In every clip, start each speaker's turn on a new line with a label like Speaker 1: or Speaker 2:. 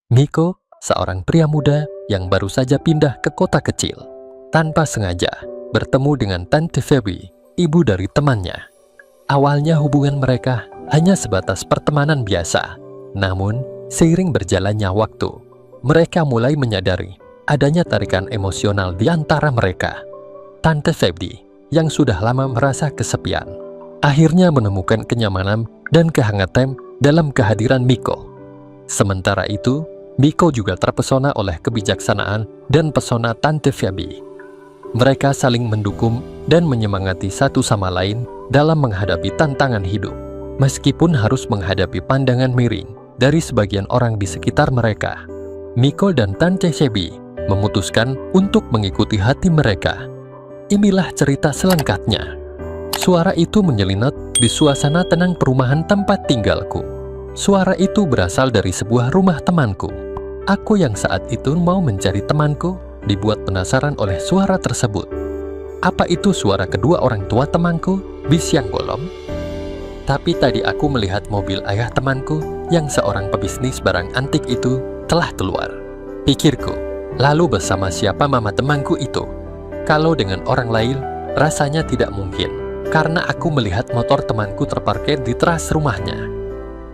Speaker 1: Miko, seorang pria muda yang baru saja pindah ke kota kecil, tanpa sengaja bertemu dengan Tante Feby, ibu dari temannya. Awalnya hubungan mereka hanya sebatas pertemanan biasa. Namun, seiring berjalannya waktu, mereka mulai menyadari adanya tarikan emosional di antara mereka. Tante Feby, yang sudah lama merasa kesepian, akhirnya menemukan kenyamanan dan kehangatan dalam kehadiran Miko. Sementara itu, Miko juga terpesona oleh kebijaksanaan dan pesona Tante Feby. Mereka saling mendukung dan menyemangati satu sama lain dalam menghadapi tantangan hidup, meskipun harus menghadapi pandangan miring dari sebagian orang di sekitar mereka. Miko dan Tante Feby memutuskan untuk mengikuti hati mereka. Inilah cerita selengkapnya. Suara itu menyelinap di suasana tenang perumahan tempat tinggalku. Suara itu berasal dari sebuah rumah temanku. Aku yang saat itu mau mencari temanku dibuat penasaran oleh suara tersebut. Apa itu suara kedua orang tua temanku, bis yang golong? Tapi tadi aku melihat mobil ayah temanku yang seorang pebisnis barang antik itu telah keluar. Pikirku, lalu bersama siapa mama temanku itu? Kalau dengan orang lain, rasanya tidak mungkin, karena aku melihat motor temanku terparkir di teras rumahnya.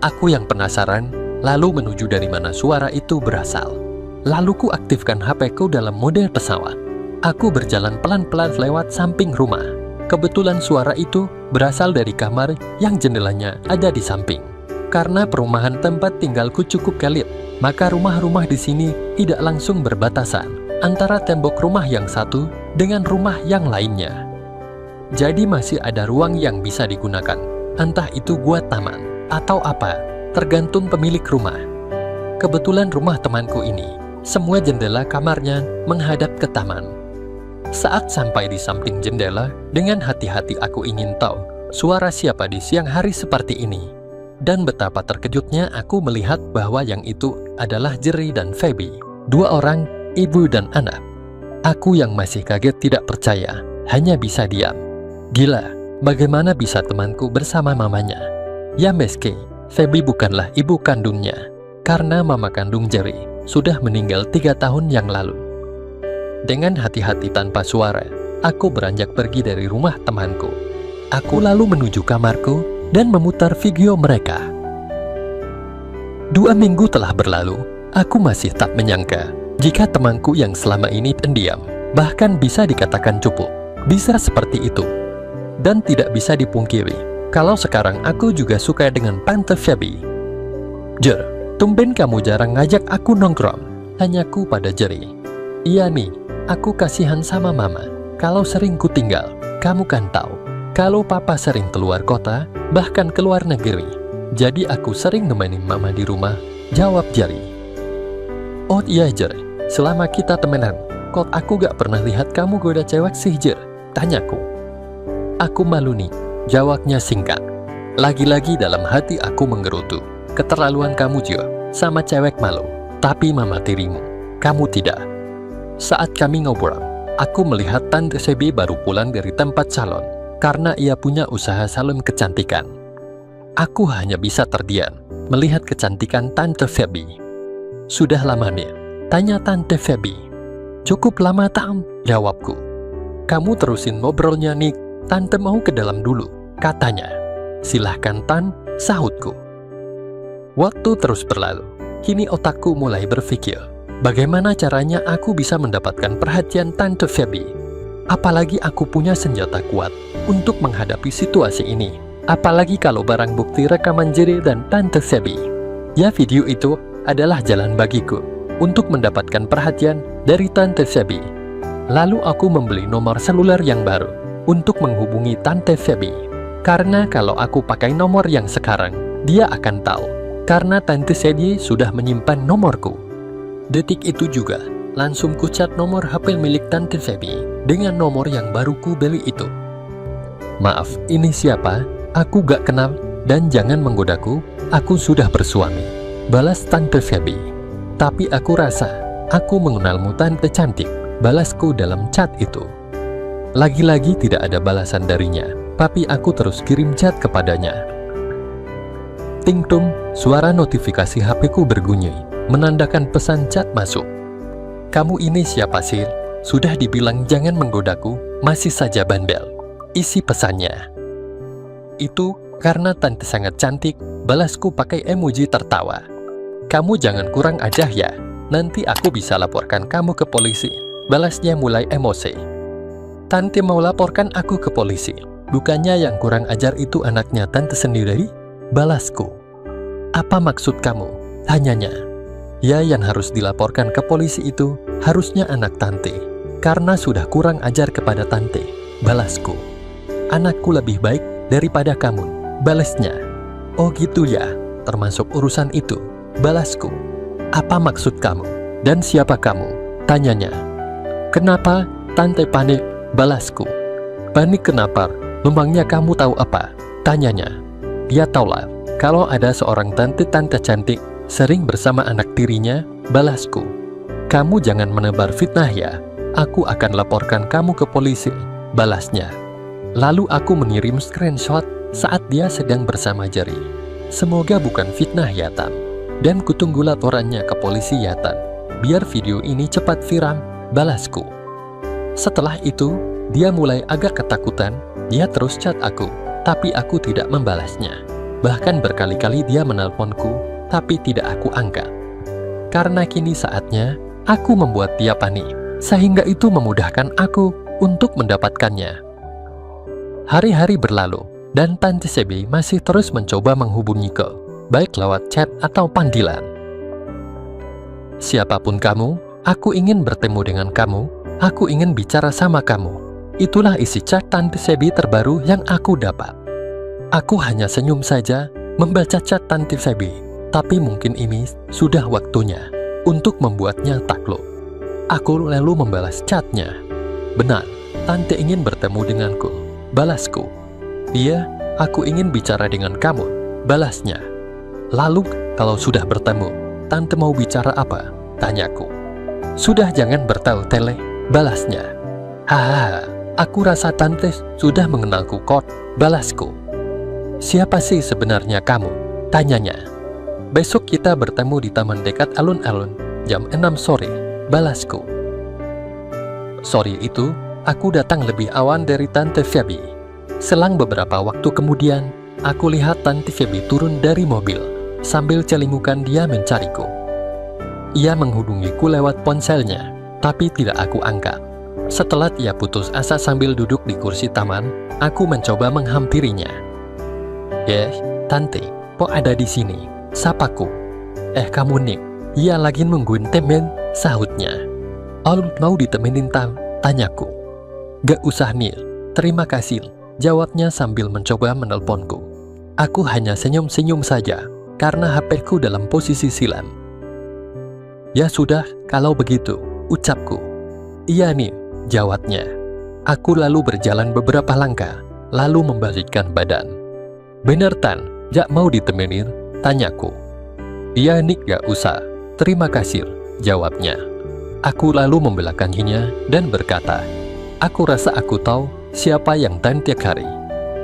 Speaker 1: Aku yang penasaran, lalu menuju dari mana suara itu berasal. Lalu ku aktifkan HP-ku dalam mode pesawat. Aku berjalan pelan-pelan lewat samping rumah. Kebetulan suara itu berasal dari kamar yang jendelanya ada di samping. Karena perumahan tempat tinggalku cukup elit, maka rumah-rumah di sini tidak langsung berbatasan antara tembok rumah yang satu dengan rumah yang lainnya. Jadi masih ada ruang yang bisa digunakan, entah itu gua taman atau apa, tergantung pemilik rumah. Kebetulan rumah temanku ini, semua jendela kamarnya menghadap ke taman. Saat sampai di samping jendela, dengan hati-hati aku ingin tahu suara siapa di siang hari seperti ini. Dan betapa terkejutnya aku melihat bahwa yang itu adalah Jerry dan Feby, dua orang, ibu dan anak. Aku yang masih kaget tidak percaya, hanya bisa diam. Gila, bagaimana bisa temanku bersama mamanya? Ya meski Feby bukanlah ibu kandungnya, karena mama kandung Jerry sudah meninggal 3 tahun yang lalu. Dengan hati-hati tanpa suara, aku beranjak pergi dari rumah temanku. Aku lalu menuju kamarku dan memutar video mereka. 2 minggu telah berlalu, aku masih tak menyangka jika temanku yang selama ini pendiam, bahkan bisa dikatakan cupu, bisa seperti itu. Dan tidak bisa dipungkiri, kalau sekarang aku juga suka dengan Tante Feby. Jer, tumben kamu jarang ngajak aku nongkrong, tanyaku pada Jerry. Iya nih, aku kasihan sama mama. Kalau sering ku tinggal, kamu kan tahu. Kalau papa sering keluar kota, bahkan keluar negeri. Jadi aku sering nemenin mama di rumah, jawab Jerry. Oh iya Jer, selama kita temenan, kok aku gak pernah lihat kamu goda cewek sih Jer, tanyaku. Aku malu nih, jawabnya singkat. Lagi-lagi dalam hati aku menggerutu. Keterlaluan kamu Jo, sama cewek malu. Tapi mama tirimu, kamu tidak. Saat kami ngobrol, aku melihat Tante Feby baru pulang dari tempat salon, karena ia punya usaha salon kecantikan. Aku hanya bisa terdiam melihat kecantikan Tante Feby. Sudah lama nih, tanya Tante Feby. Cukup lama Tam, jawabku. Kamu terusin ngobrolnya nih, Tante mau ke dalam dulu, katanya. Silahkan Tan, sahutku. Waktu terus berlalu, kini otakku mulai berpikir, bagaimana caranya aku bisa mendapatkan perhatian Tante Feby. Apalagi aku punya senjata kuat untuk menghadapi situasi ini. Apalagi kalau barang bukti rekaman Jerry dan Tante Feby. Ya video itu adalah jalan bagiku untuk mendapatkan perhatian dari Tante Feby. Lalu aku membeli nomor seluler yang baru untuk menghubungi Tante Feby. Karena kalau aku pakai nomor yang sekarang, dia akan tahu. Karena Tante Feby sudah menyimpan nomorku. Detik itu juga, langsung kucat nomor HP milik Tante Feby dengan nomor yang baru ku beli itu. Maaf, ini siapa? Aku gak kenal dan jangan menggodaku, aku sudah bersuami, balas Tante Feby. Tapi aku rasa, aku mengenalmu Tante cantik, balasku dalam chat itu. Lagi-lagi tidak ada balasan darinya, tapi aku terus kirim chat kepadanya. Ting-tung, suara notifikasi HP-ku berbunyi. menandakan pesan chat masuk. Kamu ini siapa sih? Sudah dibilang jangan menggodaku, masih saja bandel. Isi pesannya. Itu karena tante sangat cantik, balasku pakai emoji tertawa. Kamu jangan kurang ajar ya, nanti aku bisa laporkan kamu ke polisi. Balasnya mulai emosi. Tante mau laporkan aku ke polisi. Bukannya yang kurang ajar itu anaknya tante sendiri? Balasku. Apa maksud kamu? Tanyanya. Ya, yang harus dilaporkan ke polisi itu harusnya anak tante, karena sudah kurang ajar kepada tante. Balasku. Anakku lebih baik daripada kamu. Balasnya. Oh gitu ya, termasuk urusan itu. Balasku. Apa maksud kamu? Dan siapa kamu? Tanyanya. Kenapa tante panik? Balasku. Panik kenapa? Memangnya kamu tahu apa? Tanyanya. Dia tahulah, kalau ada seorang tante-tante cantik sering bersama anak tirinya. Balasku. Kamu jangan menebar fitnah ya. Aku akan laporkan kamu ke polisi. Balasnya. Lalu aku mengirim screenshot saat dia sedang bersama Jerry. Semoga bukan fitnah ya Tan. Dan kutunggu laporannya ke polisi ya Tan. Biar video ini cepat viral. Balasku. Setelah itu, dia mulai agak ketakutan. Dia terus chat aku, tapi aku tidak membalasnya. Bahkan berkali-kali dia menelponku, tapi tidak aku angkat. Karena kini saatnya, aku membuat dia panik, sehingga itu memudahkan aku untuk mendapatkannya. Hari-hari berlalu, dan Tante Sebi masih terus mencoba menghubungiku, baik lewat chat atau panggilan. Siapapun kamu, aku ingin bertemu dengan kamu, aku ingin bicara sama kamu. Itulah isi chat Tante Sebi terbaru yang aku dapat. Aku hanya senyum saja membaca chat Tante Sebi, tapi mungkin ini sudah waktunya untuk membuatnya takluk. Aku lalu membalas chatnya. Benar, Tante ingin bertemu denganku. Balasku. Iya, aku ingin bicara dengan kamu. Balasnya. Lalu, kalau sudah bertemu, Tante mau bicara apa? Tanyaku. Sudah jangan bertele-tele. Balasnya. Hahaha, aku rasa Tante sudah mengenalku kok. Balasku. Siapa sih sebenarnya kamu? Tanyanya. Besok kita bertemu di taman dekat alun-alun, jam 6 sore. Balasku. Sore itu, aku datang lebih awal dari Tante Feby. Selang beberapa waktu kemudian, aku lihat Tante Feby turun dari mobil, sambil celimukan dia mencariku. Ia menghubungiku lewat ponselnya, tapi tidak aku angkat. Setelah ia putus asa sambil duduk di kursi taman, aku mencoba menghampirinya. Tante, kok ada di sini? Sapaku. Kamu Nick, ia lagi nungguin temen, sahutnya. Oh, mau ditemenin tanyaku. Gak usah Nick, terima kasih, jawabnya sambil mencoba menelponku. Aku hanya senyum-senyum saja, karena HP-ku dalam posisi silam. Ya sudah, kalau begitu, ucapku. Iya Nick, jawabnya. Aku lalu berjalan beberapa langkah, lalu membalikkan badan. Bener Tan, jak mau ditemenin? Tanyaku. Iya Nick, gak usah, terima kasih, jawabnya. Aku lalu membelakanginya dan berkata, aku rasa aku tahu siapa yang Tante cari.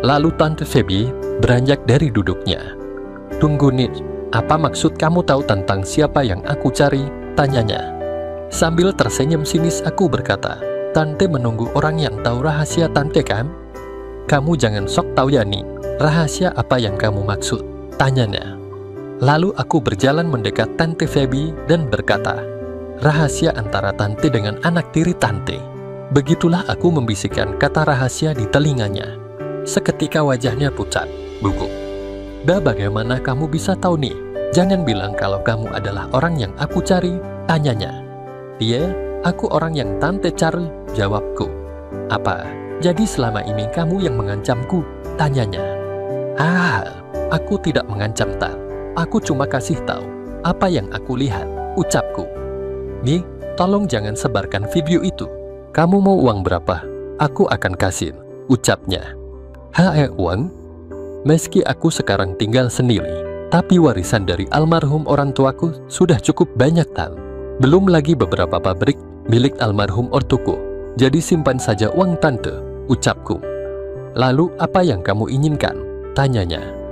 Speaker 1: Lalu Tante Feby beranjak dari duduknya. Tunggu Nick, apa maksud kamu tahu tentang siapa yang aku cari? Tanyanya. Sambil tersenyum sinis aku berkata, Tante menunggu orang yang tahu rahasia Tante kan? Kamu jangan sok tahu ya Nick, rahasia apa yang kamu maksud? Tanyanya. Lalu aku berjalan mendekat Tante Feby dan berkata, rahasia antara Tante dengan anak tiri Tante. Begitulah aku membisikkan kata rahasia di telinganya. Seketika wajahnya pucat, gugup. Bagaimana kamu bisa tahu nih? Jangan bilang kalau kamu adalah orang yang aku cari, tanyanya. Iya, aku orang yang Tante cari, jawabku. Apa? Jadi selama ini kamu yang mengancamku? Tanyanya. Aku tidak mengancam Tan. Aku cuma kasih tahu apa yang aku lihat, ucapku. Nih, tolong jangan sebarkan video itu. Kamu mau uang berapa? Aku akan kasih, ucapnya. Uang? Meski aku sekarang tinggal sendiri, tapi warisan dari almarhum orang tuaku sudah cukup banyak Tan. Belum lagi beberapa pabrik milik almarhum ortuku. Jadi simpan saja uang Tante, ucapku. Lalu apa yang kamu inginkan? Tanyanya.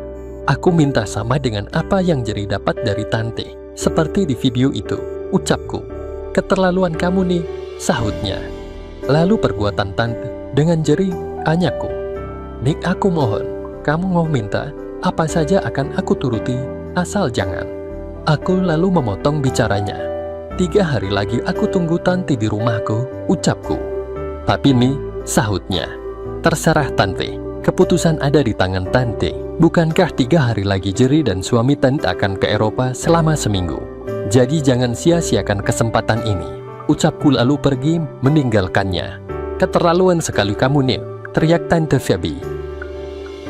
Speaker 1: Aku minta sama dengan apa yang Jerry dapat dari Tante. seperti di video itu, ucapku. Keterlaluan kamu nih, sahutnya. Lalu perbuatan tante dengan jeri, tanyaku. Nick, aku mohon, kamu mau minta apa saja akan aku turuti, asal jangan. Aku lalu memotong bicaranya. 3 hari lagi aku tunggu tante di rumahku, ucapku. Tapi nih, sahutnya. Terserah tante, keputusan ada di tangan tante. Bukankah 3 hari lagi Jerry dan suami tante akan ke Eropa selama seminggu? Jadi jangan sia-siakan kesempatan ini. Ucapku lalu pergi meninggalkannya. Keterlaluan sekali kamu nih, teriak tante Phoebe.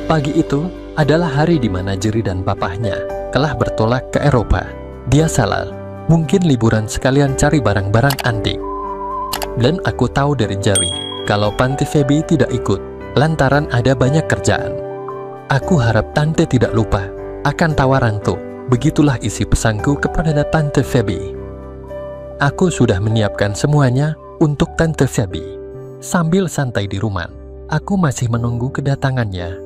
Speaker 1: Pagi itu adalah hari di mana Jerry dan papahnya telah bertolak ke Eropa. Dia salah, mungkin liburan sekalian cari barang-barang antik. Dan aku tahu dari Jerry kalau Tante Phoebe tidak ikut lantaran ada banyak kerjaan. Aku harap tante tidak lupa akan tawaran tuh. Begitulah isi pesanku kepada Tante Phoebe. Aku sudah menyiapkan semuanya untuk Tante Phoebe. Sambil santai di rumah, aku masih menunggu kedatangannya.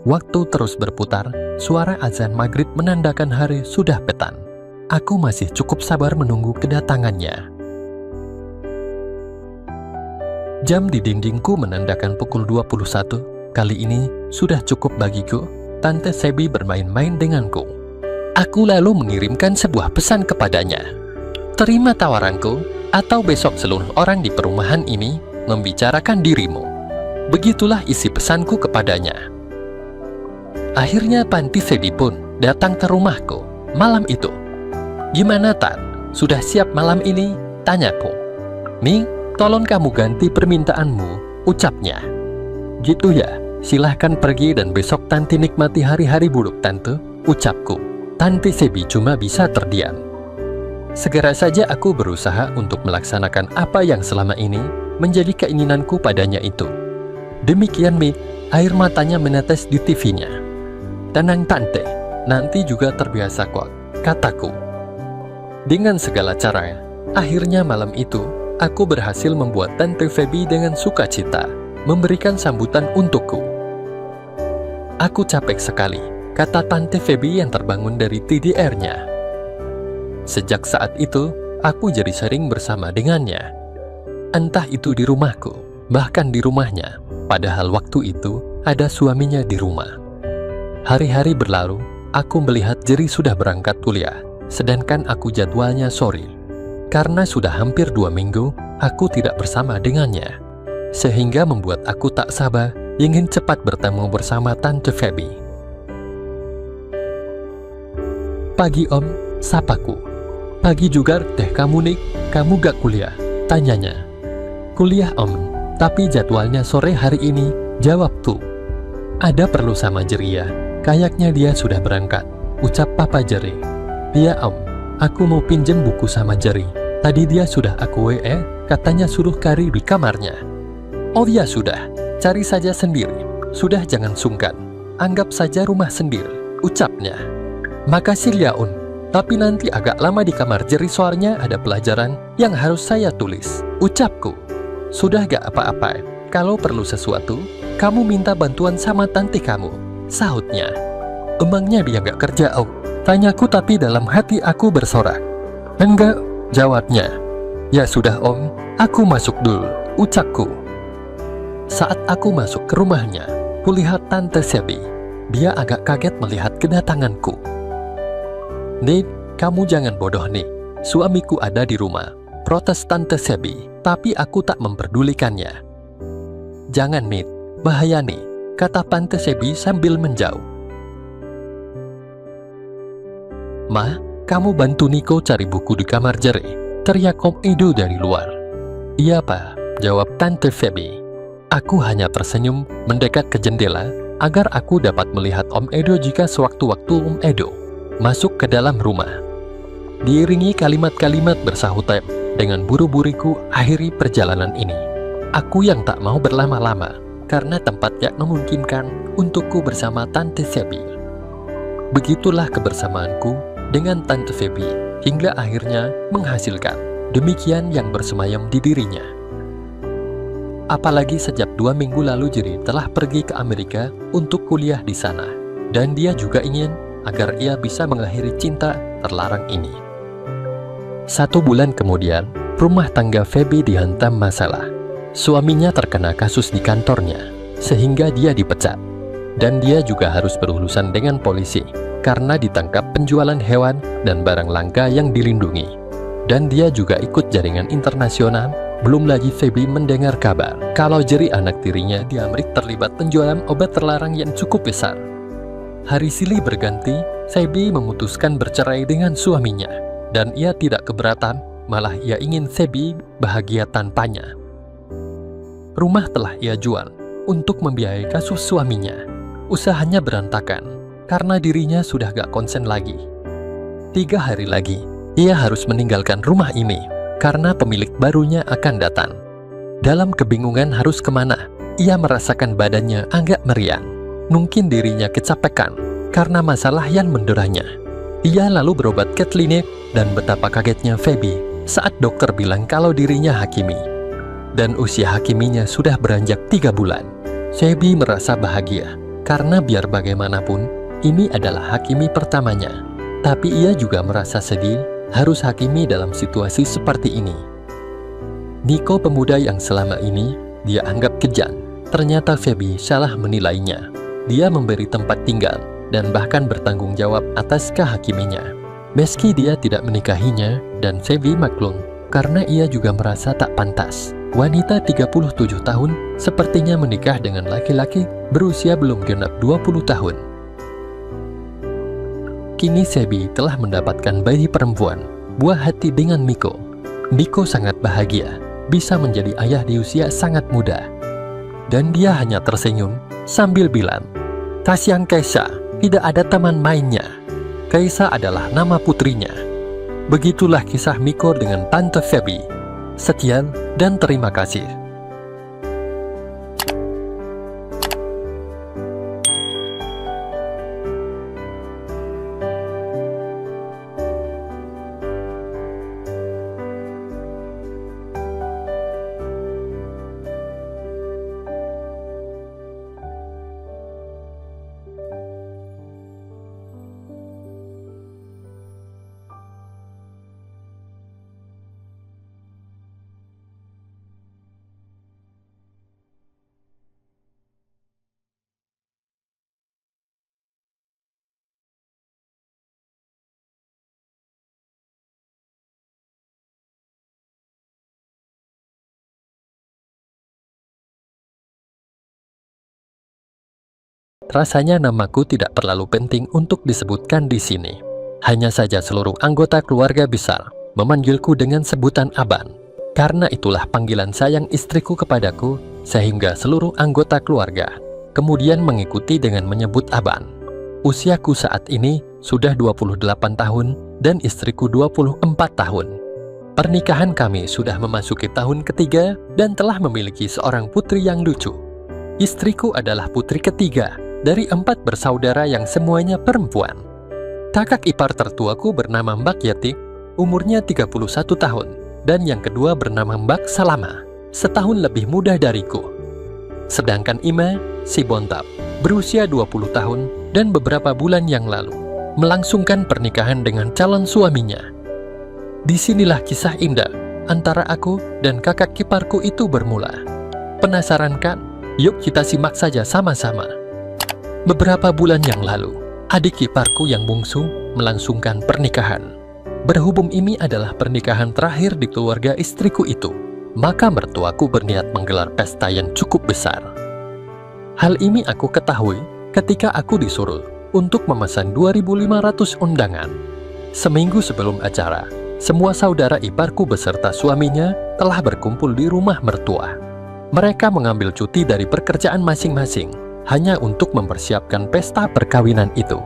Speaker 1: Waktu terus berputar, suara azan maghrib menandakan hari sudah petang. Aku masih cukup sabar menunggu kedatangannya. Jam di dindingku menandakan pukul 21. Kali ini sudah cukup bagiku. Tante Phoebe bermain-main denganku. Aku lalu mengirimkan sebuah pesan kepadanya. Terima tawaranku, atau besok seluruh orang di perumahan ini membicarakan dirimu. Begitulah isi pesanku kepadanya. Akhirnya Tante Phoebe pun datang ke rumahku malam itu. Gimana Tan? Sudah siap malam ini? Tanyaku. Nih, tolong kamu ganti permintaanmu, ucapnya. Gitu ya, silahkan pergi dan besok Tante nikmati hari-hari buruk Tante, ucapku. Tante Phoebe cuma bisa terdiam. Segera saja aku berusaha untuk melaksanakan apa yang selama ini menjadi keinginanku padanya itu. Demikian Mick, air matanya menetes di TV-nya. Tenang Tante, nanti juga terbiasa kok, kataku. Dengan segala cara, akhirnya malam itu, aku berhasil membuat Tante Phoebe dengan sukacita memberikan sambutan untukku. Aku capek sekali, kata Tante Phoebe yang terbangun dari TDR-nya. Sejak saat itu, aku jadi sering bersama dengannya. Entah itu di rumahku, bahkan di rumahnya, padahal waktu itu ada suaminya di rumah. Hari-hari berlalu, aku melihat Jerry sudah berangkat kuliah, sedangkan aku jadwalnya sore. Karena sudah hampir 2 minggu, aku tidak bersama dengannya. Sehingga membuat aku tak sabar, ingin cepat bertemu bersama Tante Phoebe. Pagi Om, sapaku. Pagi juga teh kamu Nick, kamu gak kuliah? Tanyanya. Kuliah Om, tapi jadwalnya sore hari ini, jawab tuh. Ada perlu sama Jerry ya? Kayaknya dia sudah berangkat, ucap Papa Jerry. Iya Om, aku mau pinjem buku sama Jerry. Tadi dia sudah aku WA, katanya suruh cari di kamarnya. Oh ya sudah, cari saja sendiri. Sudah jangan sungkan, anggap saja rumah sendiri, ucapnya. Makasih ya Om, tapi nanti agak lama di kamar Jerry soalnya ada pelajaran yang harus saya tulis, ucapku. Sudah gak apa-apa, kalau perlu sesuatu, kamu minta bantuan sama tante kamu, sahutnya. Emangnya dia gak kerja Om? Tanyaku tapi dalam hati aku bersorak. Enggak, jawabnya. Ya sudah Om, aku masuk dulu, ucapku. Saat aku masuk ke rumahnya, kulihat Tante Phoebe. Dia agak kaget melihat kedatanganku. Nick, kamu jangan bodoh nih. Suamiku ada di rumah, protes Tante Phoebe, tapi aku tak memperdulikannya. Jangan Nick, bahaya nih, kata Tante Phoebe sambil menjauh. Ma, kamu bantu Nico cari buku di kamar Jerry, teriak Om Edo dari luar. Iya Pak, jawab Tante Phoebe. Aku hanya tersenyum mendekat ke jendela agar aku dapat melihat Om Edo jika sewaktu-waktu Om Edo masuk ke dalam rumah. Diiringi kalimat-kalimat bersahutan dengan buru-buriku akhiri perjalanan ini. Aku yang tak mau berlama-lama karena tempat yang memungkinkan untukku bersama Tante Phoebe. Begitulah kebersamaanku dengan Tante Phoebe hingga akhirnya menghasilkan demikian yang bersemayam di dirinya. Apalagi sejak 2 minggu lalu Jerry telah pergi ke Amerika untuk kuliah di sana, dan dia juga ingin agar ia bisa mengakhiri cinta terlarang ini. 1 bulan kemudian, rumah tangga Feby dihantam masalah. Suaminya terkena kasus di kantornya, sehingga dia dipecat. Dan dia juga harus berurusan dengan polisi, karena ditangkap penjualan hewan dan barang langka yang dilindungi. Dan dia juga ikut jaringan internasional. Belum lagi Feby mendengar kabar kalau Jerry anak tirinya di Amerika terlibat penjualan obat terlarang yang cukup besar. Hari silih berganti, Feby memutuskan bercerai dengan suaminya. Dan ia tidak keberatan, malah ia ingin Feby bahagia tanpanya. Rumah telah ia jual untuk membiayai kasus suaminya. Usahanya berantakan, karena dirinya sudah gak konsen lagi. 3 hari lagi, ia harus meninggalkan rumah ini, karena pemilik barunya akan datang. Dalam kebingungan harus kemana, ia merasakan badannya agak meriang. Mungkin dirinya kecapekan, karena masalah yang menderanya. Ia lalu berobat ke klinik, dan betapa kagetnya Feby saat dokter bilang kalau dirinya Hakimi. Dan usia Hakiminya sudah beranjak 3 bulan. Feby merasa bahagia, karena biar bagaimanapun, ini adalah Hakimi pertamanya. Tapi ia juga merasa sedih, harus Hakimi dalam situasi seperti ini. Niko, pemuda yang selama ini dia anggap kejam, ternyata Feby salah menilainya. Dia memberi tempat tinggal, dan bahkan bertanggung jawab atas kehakiminya. Meski dia tidak menikahinya, dan Feby maklum, karena ia juga merasa tak pantas. Wanita 37 tahun sepertinya menikah dengan laki-laki berusia belum genap 20 tahun. Kini Feby telah mendapatkan bayi perempuan, buah hati dengan Miko. Miko sangat bahagia, bisa menjadi ayah di usia sangat muda. Dan dia hanya tersenyum sambil bilang, "Kasihan Keisha, tidak ada teman mainnya." Keisha adalah nama putrinya. Begitulah kisah Miko dengan Tante Feby. Sekian dan terima kasih. Rasanya namaku tidak terlalu penting untuk disebutkan di sini. Hanya saja seluruh anggota keluarga besar memanggilku dengan sebutan Aban. Karena itulah panggilan sayang istriku kepadaku, sehingga seluruh anggota keluarga kemudian mengikuti dengan menyebut Aban. Usiaku saat ini sudah 28 tahun dan istriku 24 tahun. Pernikahan kami sudah memasuki tahun ketiga dan telah memiliki seorang putri yang lucu. Istriku adalah putri ketiga dari 4 bersaudara yang semuanya perempuan. Kakak ipar tertuaku bernama Mbak Yati, umurnya 31 tahun, dan yang kedua bernama Mbak Salama, setahun lebih muda dariku. Sedangkan Ima, si Bontap, berusia 20 tahun dan beberapa bulan yang lalu melangsungkan pernikahan dengan calon suaminya. Disinilah kisah indah antara aku dan kakak kiparku itu bermula. Penasaran kan? Yuk kita simak saja sama-sama. Beberapa bulan yang lalu, adik iparku yang bungsu melangsungkan pernikahan. Berhubung ini adalah pernikahan terakhir di keluarga istriku itu, maka mertuaku berniat menggelar pesta yang cukup besar. Hal ini aku ketahui ketika aku disuruh untuk memesan 2.500 undangan. Seminggu sebelum acara, semua saudara iparku beserta suaminya telah berkumpul di rumah mertua. Mereka mengambil cuti dari pekerjaan masing-masing hanya untuk mempersiapkan pesta perkawinan itu.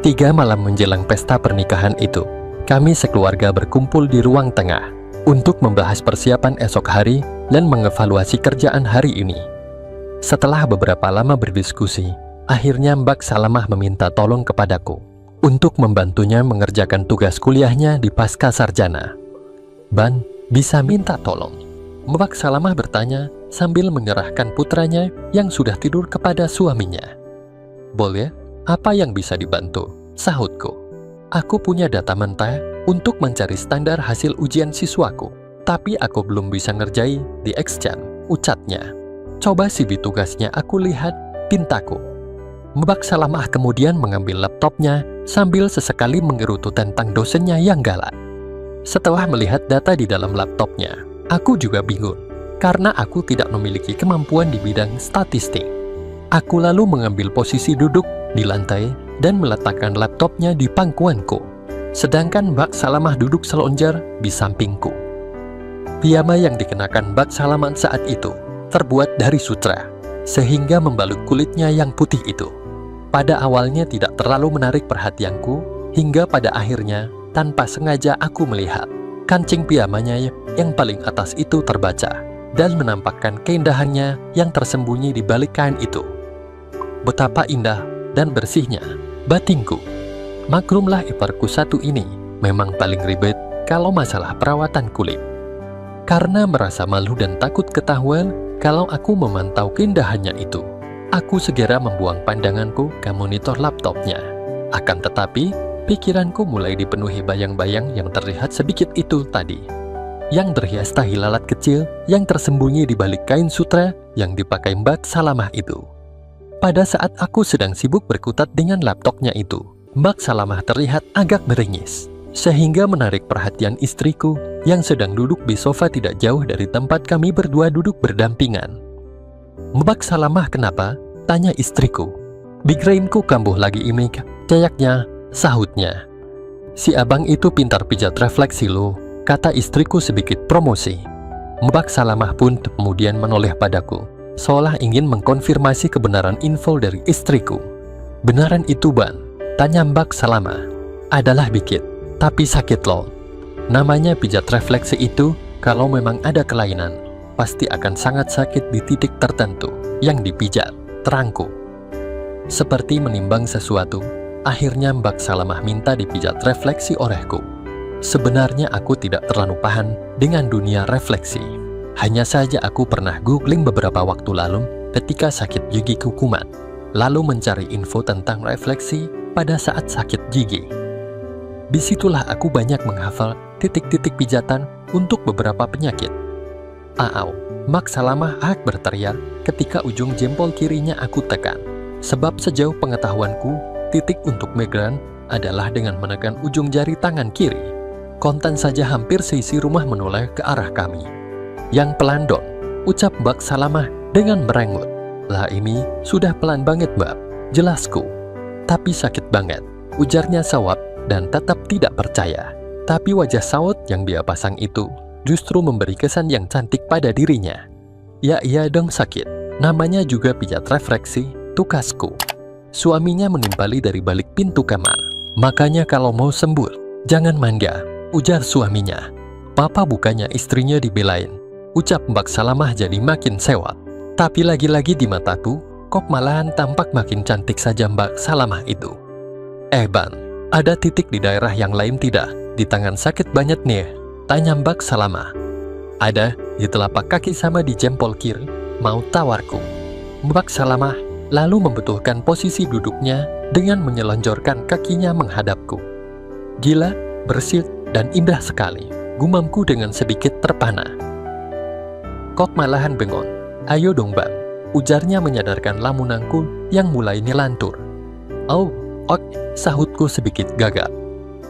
Speaker 1: 3 malam menjelang pesta pernikahan itu, kami sekeluarga berkumpul di ruang tengah untuk membahas persiapan esok hari dan mengevaluasi kerjaan hari ini. Setelah beberapa lama berdiskusi, akhirnya Mbak Salamah meminta tolong kepadaku untuk membantunya mengerjakan tugas kuliahnya di pasca sarjana. "Ban, bisa minta tolong?" Mbak Salamah bertanya sambil menyerahkan putranya yang sudah tidur kepada suaminya. "Boleh, apa yang bisa dibantu?" sahutku. "Aku punya data mentah untuk mencari standar hasil ujian siswaku. Tapi aku belum bisa ngerjain di Exchange, ucapnya. Coba CV tugasnya aku lihat, pintaku. Mbak Salamah kemudian mengambil laptopnya sambil sesekali mengerutu tentang dosennya yang galak. Setelah melihat data di dalam laptopnya, aku juga bingung, karena aku tidak memiliki kemampuan di bidang statistik. Aku lalu mengambil posisi duduk di lantai dan meletakkan laptopnya di pangkuanku, sedangkan Mbak Salamah duduk selonjor di sampingku. Piyama yang dikenakan Mbak Salamah saat itu terbuat dari sutra, sehingga membalut kulitnya yang putih itu. Pada awalnya tidak terlalu menarik perhatianku, hingga pada akhirnya tanpa sengaja aku melihat kancing piyamanya yang paling atas itu terbaca dan menampakkan keindahannya yang tersembunyi di balik kain itu. Betapa indah dan bersihnya batinku. Maklumlah iparku satu ini memang paling ribet kalau masalah perawatan kulit. Karena merasa malu dan takut ketahuan kalau aku memantau keindahannya itu, aku segera membuang pandanganku ke monitor laptopnya. Akan tetapi, pikiranku mulai dipenuhi bayang-bayang yang terlihat sedikit itu tadi, yang berhias tahi lalat kecil yang tersembunyi di balik kain sutra yang dipakai Mbak Salamah itu. Pada saat aku sedang sibuk berkutat dengan laptopnya itu, Mbak Salamah terlihat agak meringis, sehingga menarik perhatian istriku yang sedang duduk di sofa tidak jauh dari tempat kami berdua duduk berdampingan. "Mbak Salamah kenapa?" tanya istriku. "Migrainku kambuh lagi ini," cayaknya, sahutnya. "Si abang itu pintar pijat refleksi lo," kata istriku sedikit promosi. Mbak Salamah pun kemudian menoleh padaku, seolah ingin mengkonfirmasi kebenaran info dari istriku. "Benaran itu, Ban?" tanya Mbak Salamah. "Adalah dikit, tapi sakit loh. Namanya pijat refleksi itu, kalau memang ada kelainan, pasti akan sangat sakit di titik tertentu yang dipijat," terangku. Seperti menimbang sesuatu, akhirnya Mbak Salamah minta dipijat refleksi olehku. Sebenarnya aku tidak terlalu paham dengan dunia refleksi. Hanya saja aku pernah googling beberapa waktu lalu ketika sakit gigi kumat, lalu mencari info tentang refleksi pada saat sakit gigi. Disitulah aku banyak menghafal titik-titik pijatan untuk beberapa penyakit. "Aau!" Mbak Salamah berteriak ketika ujung jempol kirinya aku tekan. Sebab sejauh pengetahuanku, titik untuk migran adalah dengan menekan ujung jari tangan kiri. Kontan saja hampir seisi rumah menoleh ke arah kami. "Yang pelan dong," ucap Mbak Salamah dengan merengut. "Lah ini sudah pelan banget, Mbak," jelasku. "Tapi sakit banget," ujarnya sawat dan tetap tidak percaya. Tapi wajah sawat yang dia pasang itu justru memberi kesan yang cantik pada dirinya. "Ya iya dong sakit, namanya juga pijat refleksi," tukasku. Suaminya menimpali dari balik pintu kamar. "Makanya kalau mau sembuh, jangan manja," ujar suaminya. "Papa bukannya istrinya dibelain," ucap Mbak Salamah jadi makin sewot. Tapi lagi-lagi di mataku, kok malahan tampak makin cantik saja Mbak Salamah itu. Ban, ada titik di daerah yang lain tidak? Di tangan sakit banget nih," tanya Mbak Salamah. "Ada, di telapak kaki sama di jempol kiri," mau tawarku. Mbak Salamah lalu membutuhkan posisi duduknya dengan menyelonjorkan kakinya menghadapku. "Gila, bersih, dan indah sekali," gumamku dengan sedikit terpana. "Kok malahan bengong? Ayo dong Bang," ujarnya menyadarkan lamunanku yang mulai nilantur. "Oh, sahutku sedikit gagap.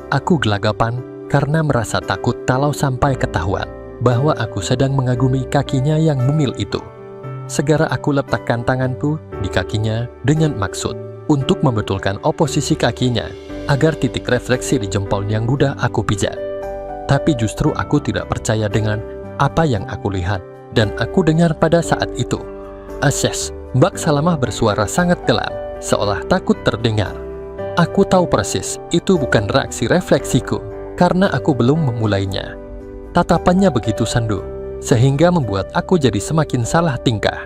Speaker 1: Aku gelagapan karena merasa takut kalau sampai ketahuan bahwa aku sedang mengagumi kakinya yang mumil itu. Segera aku letakkan tanganku di kakinya dengan maksud untuk membetulkan oposisi kakinya agar titik refleksi di jempol yang mudah aku pijat. Tapi justru aku tidak percaya dengan apa yang aku lihat dan aku dengar pada saat itu. "Asyas," Mbak Salamah bersuara sangat gelap, seolah takut terdengar. Aku tahu persis itu bukan reaksi refleksiku, karena aku belum memulainya. Tatapannya begitu sandu, sehingga membuat aku jadi semakin salah tingkah.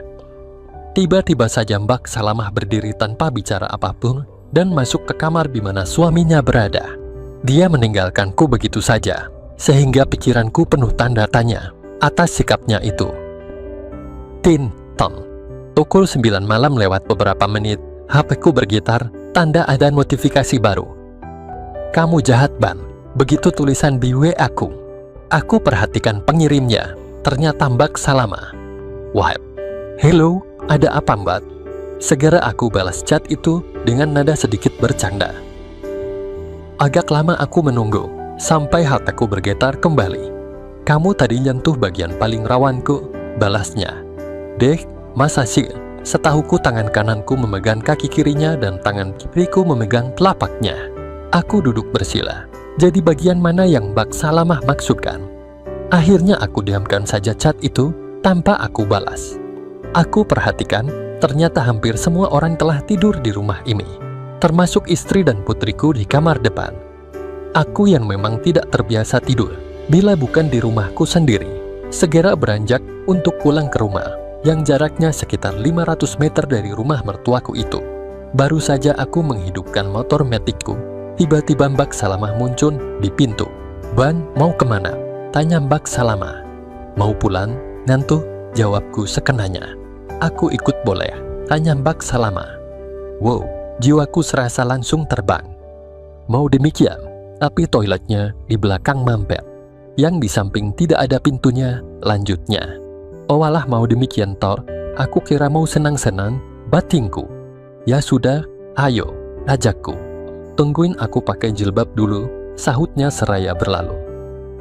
Speaker 1: Tiba-tiba saja Mbak Salamah berdiri tanpa bicara apapun dan masuk ke kamar di mana suaminya berada. Dia meninggalkanku begitu saja, sehingga pikiranku penuh tanda tanya atas sikapnya itu. Tin-ton. Pukul 9 malam lewat beberapa menit, HP-ku bergetar, tanda ada notifikasi baru. "Kamu jahat, Ban," Begitu tulisan di WA aku perhatikan pengirimnya, ternyata Mbak Salama. Wah, hello, ada apa Mbak? Segera aku balas chat itu dengan nada sedikit bercanda. Agak lama aku menunggu, sampai hatiku bergetar kembali. Kamu tadi nyentuh bagian paling rawanku, balasnya. Deh, masa sih? Setahuku tangan kananku memegang kaki kirinya dan tangan kiriku memegang telapaknya. Aku duduk bersila. Jadi bagian mana yang Mbak Salamah maksudkan? Akhirnya aku diamkan saja chat itu tanpa aku balas. Aku perhatikan, ternyata hampir semua orang telah tidur di rumah ini, termasuk istri dan putriku di kamar depan. Aku yang memang tidak terbiasa tidur, bila bukan di rumahku sendiri, segera beranjak untuk pulang ke rumah, yang jaraknya sekitar 500 meter dari rumah mertuaku itu. Baru saja aku menghidupkan motor metikku, tiba-tiba Mbak Salamah muncul di pintu. "Ban, mau kemana?" tanya Mbak Salamah. "Mau pulang, ngantuk," jawabku sekenanya. "Aku ikut boleh?" tanya Mbak Salamah. Wow, jiwaku serasa langsung terbang. Mau demikian, tapi toiletnya di belakang mampet, yang di samping tidak ada pintunya, lanjutnya. "Oh alah, mau demikian Tor, aku kira mau senang-senang, batinku." "Ya sudah, ayo," ajakku. "Tungguin aku pakai jilbab dulu," sahutnya seraya berlalu.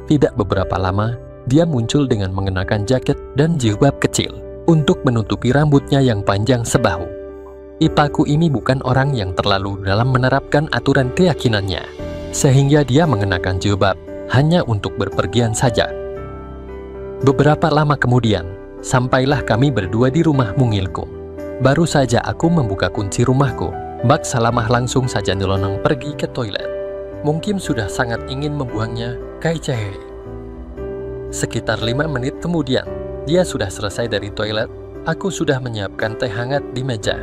Speaker 1: Tidak beberapa lama, dia muncul dengan mengenakan jaket dan jilbab kecil untuk menutupi rambutnya yang panjang sebahu. Ipaku ini bukan orang yang terlalu dalam menerapkan aturan keyakinannya, sehingga dia mengenakan jilbab hanya untuk berpergian saja. Beberapa lama kemudian, sampailah kami berdua di rumah mungilku. Baru saja aku membuka kunci rumahku, Mbak Salamah langsung saja nyelonong pergi ke toilet. Mungkin sudah sangat ingin membuangnya, kaicehe. Sekitar 5 menit kemudian, dia sudah selesai dari toilet. Aku sudah menyiapkan teh hangat di meja.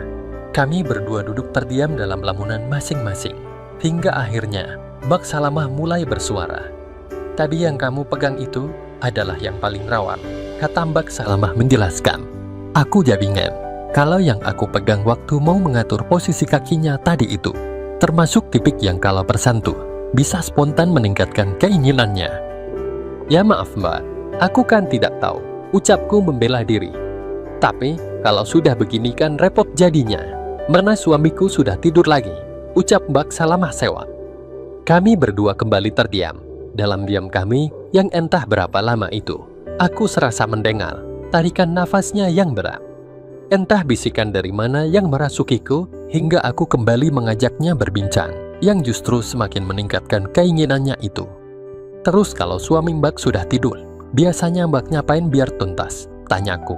Speaker 1: Kami berdua duduk terdiam dalam lamunan masing-masing. Hingga akhirnya, Mbak Salamah mulai bersuara. "Tadi yang kamu pegang itu adalah yang paling rawan," kata Mbak Salamah menjelaskan. Aku jabingan. Kalau yang aku pegang waktu mau mengatur posisi kakinya tadi itu, termasuk tipik yang kalau bersantu, bisa spontan meningkatkan keinginannya. "Ya maaf Mbak, aku kan tidak tahu," ucapku membela diri. "Tapi kalau sudah begini kan repot jadinya. Mana suamiku sudah tidur lagi," ucap Mbak Salamah sewak. Kami berdua kembali terdiam. Dalam diam kami yang entah berapa lama itu, aku serasa mendengar tarikan nafasnya yang berat. Entah bisikan dari mana yang merasukiku, hingga aku kembali mengajaknya berbincang, yang justru semakin meningkatkan keinginannya itu. "Terus kalau suami Mbak sudah tidur, biasanya Mbak ngapain biar tuntas?" tanyaku.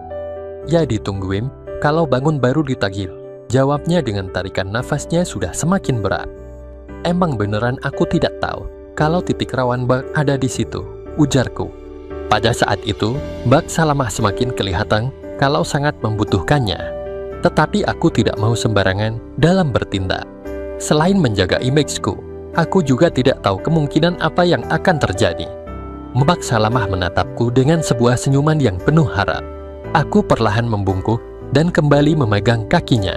Speaker 1: "Ya ditungguin, kalau bangun baru ditagih," jawabnya dengan tarikan nafasnya sudah semakin berat. "Emang beneran aku tidak tahu kalau titik rawan Mbak ada di situ," ujarku. Pada saat itu, Mbak Salamah semakin kelihatan kalau sangat membutuhkannya. Tetapi aku tidak mau sembarangan dalam bertindak. Selain menjaga image-ku, aku juga tidak tahu kemungkinan apa yang akan terjadi. Mbak Salamah menatapku dengan sebuah senyuman yang penuh harap. Aku perlahan membungkuk dan kembali memegang kakinya,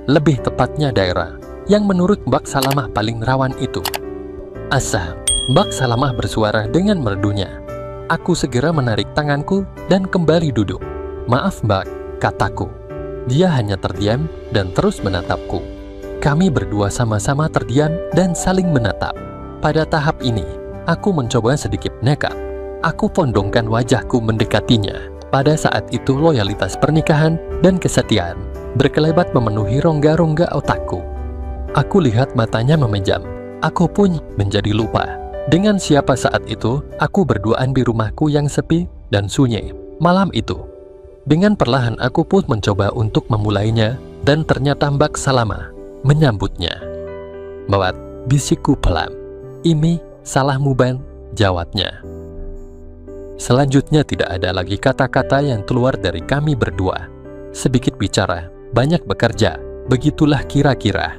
Speaker 1: lebih tepatnya daerah yang menurut Mbak Salamah paling rawan itu. "Asa," Mbak Salamah bersuara dengan merdunya. Aku segera menarik tanganku dan kembali duduk. "Maaf Mbak," kataku. Dia hanya terdiam dan terus menatapku. Kami berdua sama-sama terdiam dan saling menatap. Pada tahap ini, aku mencoba sedikit nekat. Aku pondongkan wajahku mendekatinya. Pada saat itu loyalitas pernikahan dan kesetiaan berkelebat memenuhi rongga-rongga otakku. Aku lihat matanya memejam. Aku pun menjadi lupa dengan siapa saat itu aku berduaan di rumahku yang sepi dan sunyi malam itu. Dengan perlahan aku pun mencoba untuk memulainya, dan ternyata Mbak Salamah menyambutnya. "Mawat," bisikku pelan. "Ini salahmu Ban," jawabnya. Selanjutnya tidak ada lagi kata-kata yang keluar dari kami berdua. Sedikit bicara, banyak bekerja, begitulah kira-kira.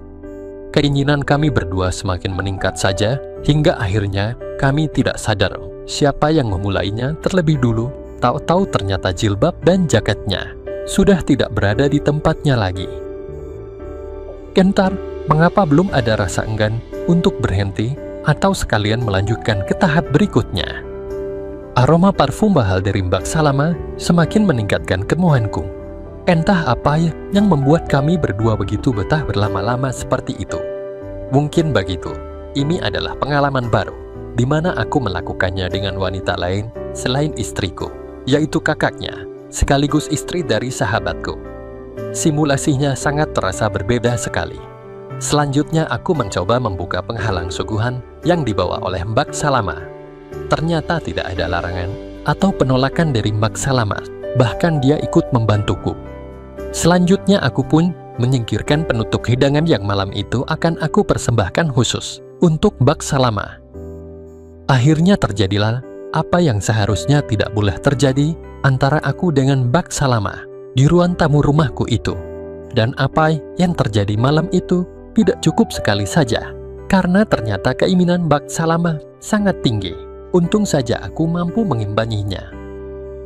Speaker 1: Keinginan kami berdua semakin meningkat saja, hingga akhirnya kami tidak sadar siapa yang memulainya terlebih dulu. Tahu-tahu ternyata jilbab dan jaketnya sudah tidak berada di tempatnya lagi. Gentar, mengapa belum ada rasa enggan untuk berhenti atau sekalian melanjutkan ke tahap berikutnya. Aroma parfum mahal dari Mbak Salama semakin meningkatkan kemauanku. Entah apa yang membuat kami berdua begitu betah berlama-lama seperti itu. Mungkin begitu, ini adalah pengalaman baru, di mana aku melakukannya dengan wanita lain selain istriku, yaitu kakaknya, sekaligus istri dari sahabatku. Simulasinya sangat terasa berbeda sekali. Selanjutnya aku mencoba membuka penghalang suguhan yang dibawa oleh Mbak Salama. Ternyata tidak ada larangan atau penolakan dari Mbak Salama, bahkan dia ikut membantuku. Selanjutnya aku pun menyingkirkan penutup hidangan yang malam itu akan aku persembahkan khusus untuk Mbak Salama. Akhirnya terjadilah apa yang seharusnya tidak boleh terjadi antara aku dengan Mbak Salama di ruang tamu rumahku itu. Dan apa yang terjadi malam itu tidak cukup sekali saja, karena ternyata keinginan Mbak Salama sangat tinggi. Untung saja aku mampu mengimbanginya.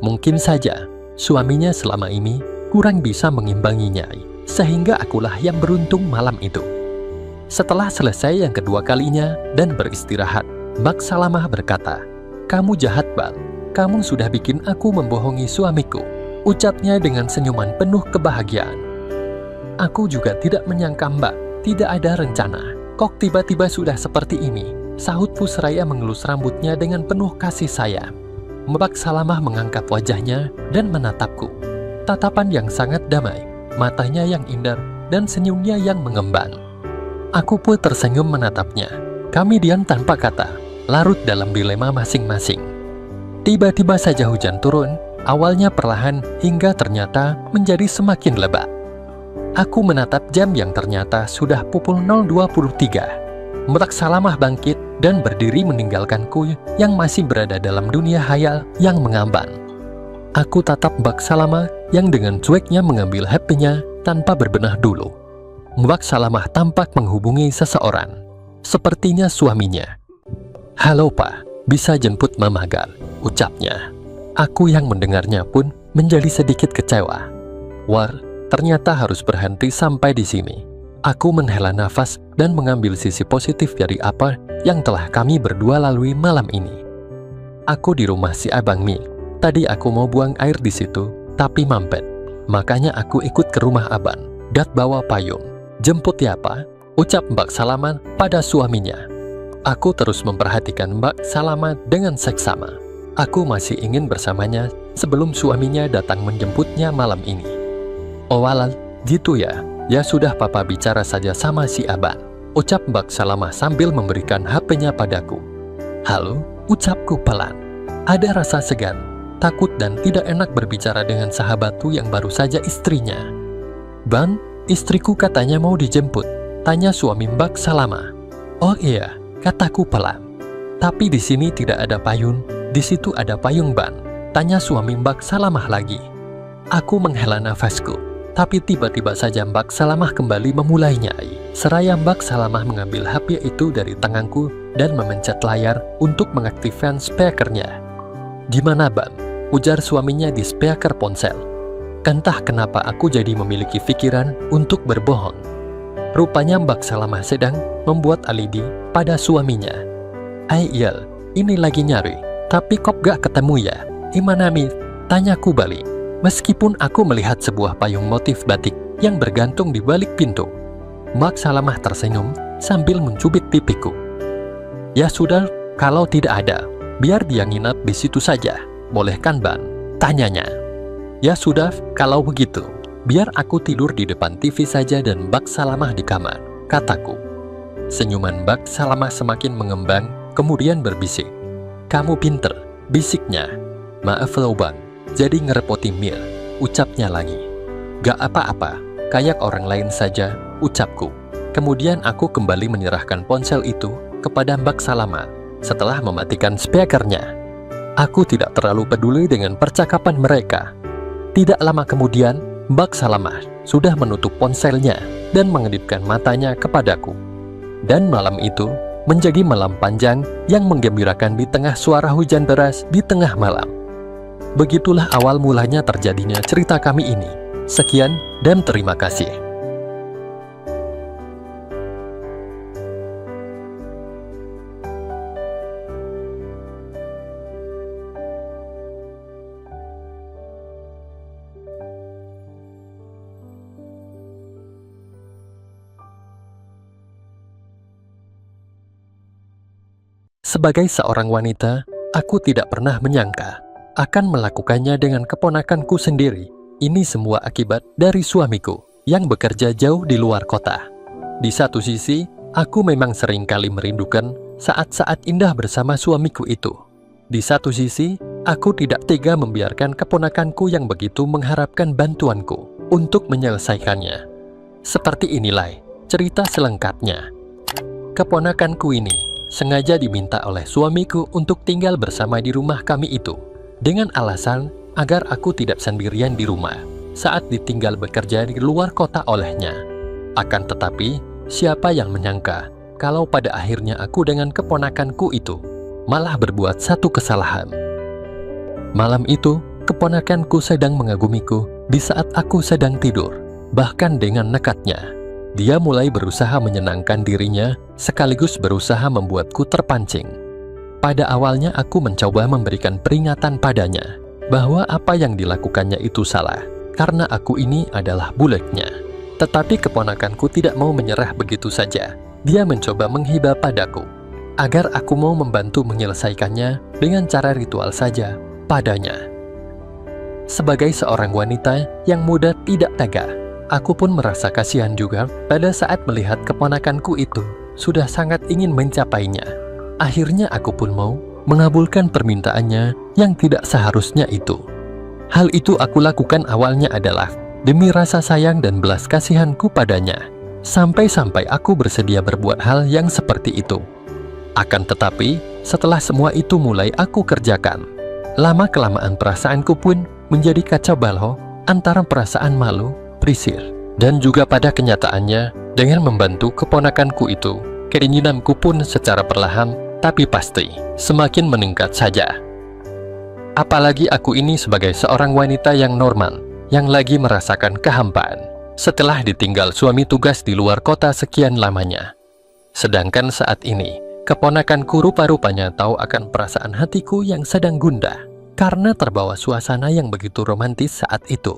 Speaker 1: Mungkin saja suaminya selama ini kurang bisa mengimbanginya, sehingga akulah yang beruntung malam itu. Setelah selesai yang kedua kalinya dan beristirahat, Mbak Salamah berkata, "Kamu jahat, Bang. Kamu sudah bikin aku membohongi suamiku," ucapnya dengan senyuman penuh kebahagiaan. "Aku juga tidak menyangka, Mbak. Tidak ada rencana. Kok tiba-tiba sudah seperti ini?" sahutku seraya mengelus rambutnya dengan penuh kasih sayang. Mbak Salamah mengangkat wajahnya dan menatapku. Tatapan yang sangat damai, matanya yang indah, dan senyumnya yang mengembang. Aku pun tersenyum menatapnya. Kami diam tanpa kata, larut dalam dilema masing-masing. Tiba-tiba saja hujan turun, awalnya perlahan hingga ternyata menjadi semakin lebat. Aku menatap jam yang ternyata sudah pukul 0.23. Mbak Salamah bangkit dan berdiri meninggalkanku yang masih berada dalam dunia hayal yang mengambang. Aku tatap Mbak Salamah yang dengan cueknya mengambil HP-nya tanpa berbenah dulu. Mbak Salamah tampak menghubungi seseorang, sepertinya suaminya. "Halo Pak, bisa jemput Mama Gal," ucapnya. Aku yang mendengarnya pun menjadi sedikit kecewa. Wah, ternyata harus berhenti sampai di sini. Aku menghela nafas dan mengambil sisi positif dari apa yang telah kami berdua lalui malam ini. Aku di rumah si Abang Mi. Tadi aku mau buang air di situ, tapi mampet. Makanya aku ikut ke rumah Abang dan bawa payung. "Jemput ya Pak," ucap Mbak Salamah pada suaminya. Aku terus memperhatikan Mbak Salamah dengan seksama. Aku masih ingin bersamanya sebelum suaminya datang menjemputnya malam ini. "Oh alah, gitu ya. Ya sudah, Papa bicara saja sama si Abang," ucap Mbak Salamah sambil memberikan HP-nya padaku. "Halo," ucapku pelan. Ada rasa segan, takut dan tidak enak berbicara dengan sahabatku yang baru saja istrinya. "Bang, istriku katanya mau dijemput," tanya suami Mbak Salamah. "Oh iya," kataku pelan. "Tapi di sini tidak ada payung, di situ ada payung Bang," tanya suami Mbak Salamah lagi. Aku menghela nafasku, tapi tiba-tiba saja Mbak Salamah kembali memulainya. Seraya Mbak Salamah mengambil HP itu dari tanganku dan memencet layar untuk mengaktifkan speakernya. "Gimana Bang?" ujar suaminya di speaker ponsel. Entah kenapa aku jadi memiliki pikiran untuk berbohong. Rupanya Mbak Salamah sedang membuat alibi pada suaminya. "Iya, ini lagi nyari, tapi kok gak ketemu ya? Gimana Mi?" tanyaku balik. Meskipun aku melihat sebuah payung motif batik yang bergantung di balik pintu. Mbak Salamah tersenyum sambil mencubit pipiku. "Ya sudah, kalau tidak ada, biar dia nginap di situ saja. Boleh kan Bang?" tanyanya. "Ya sudah, kalau begitu, biar aku tidur di depan TV saja dan Mbak Salamah di kamar," kataku. Senyuman Mbak Salamah semakin mengembang, kemudian berbisik. "Kamu pinter," bisiknya. "Maaf loh Bang, jadi ngerepoti Mir," ucapnya lagi. "Gak apa-apa, kayak orang lain saja," ucapku. Kemudian aku kembali menyerahkan ponsel itu kepada Mbak Salamah setelah mematikan speakernya. Aku tidak terlalu peduli dengan percakapan mereka. Tidak lama kemudian, Mbak Salamah sudah menutup ponselnya dan mengedipkan matanya kepadaku. Dan malam itu menjadi malam panjang yang menggembirakan di tengah suara hujan deras di tengah malam. Begitulah awal mulanya terjadinya cerita kami ini. Sekian dan terima kasih. Sebagai seorang wanita, aku tidak pernah menyangka akan melakukannya dengan keponakanku sendiri. Ini semua akibat dari suamiku yang bekerja jauh di luar kota. Di satu sisi, aku memang sering kali merindukan saat-saat indah bersama suamiku itu. Di satu sisi, aku tidak tega membiarkan keponakanku yang begitu mengharapkan bantuanku untuk menyelesaikannya. Seperti inilah cerita selengkapnya. Keponakanku ini sengaja diminta oleh suamiku untuk tinggal bersama di rumah kami itu, dengan alasan agar aku tidak sendirian di rumah saat ditinggal bekerja di luar kota olehnya. Akan tetapi, siapa yang menyangka kalau pada akhirnya aku dengan keponakanku itu malah berbuat satu kesalahan. Malam itu, keponakanku sedang mengagumiku di saat aku sedang tidur. Bahkan dengan nekatnya, dia mulai berusaha menyenangkan dirinya sekaligus berusaha membuatku terpancing. Pada awalnya aku mencoba memberikan peringatan padanya bahwa apa yang dilakukannya itu salah, karena aku ini adalah buleknya. Tetapi keponakanku tidak mau menyerah begitu saja. Dia mencoba menghibah padaku agar aku mau membantu menyelesaikannya dengan cara ritual saja padanya. Sebagai seorang wanita yang muda tidak tega, aku pun merasa kasihan juga pada saat melihat keponakanku itu sudah sangat ingin mencapainya. Akhirnya aku pun mau mengabulkan permintaannya yang tidak seharusnya itu. Hal itu aku lakukan awalnya adalah demi rasa sayang dan belas kasihanku padanya. Sampai-sampai aku bersedia berbuat hal yang seperti itu. Akan tetapi, setelah semua itu mulai aku kerjakan, lama-kelamaan perasaanku pun menjadi kacau balau antara perasaan malu, risih, dan juga pada kenyataannya, dengan membantu keponakanku itu, keinginanku pun secara perlahan tapi pasti semakin meningkat saja. Apalagi aku ini sebagai seorang wanita yang normal, yang lagi merasakan kehampaan setelah ditinggal suami tugas di luar kota sekian lamanya. Sedangkan saat ini, keponakanku rupa-rupanya tahu akan perasaan hatiku yang sedang gundah karena terbawa suasana yang begitu romantis saat itu.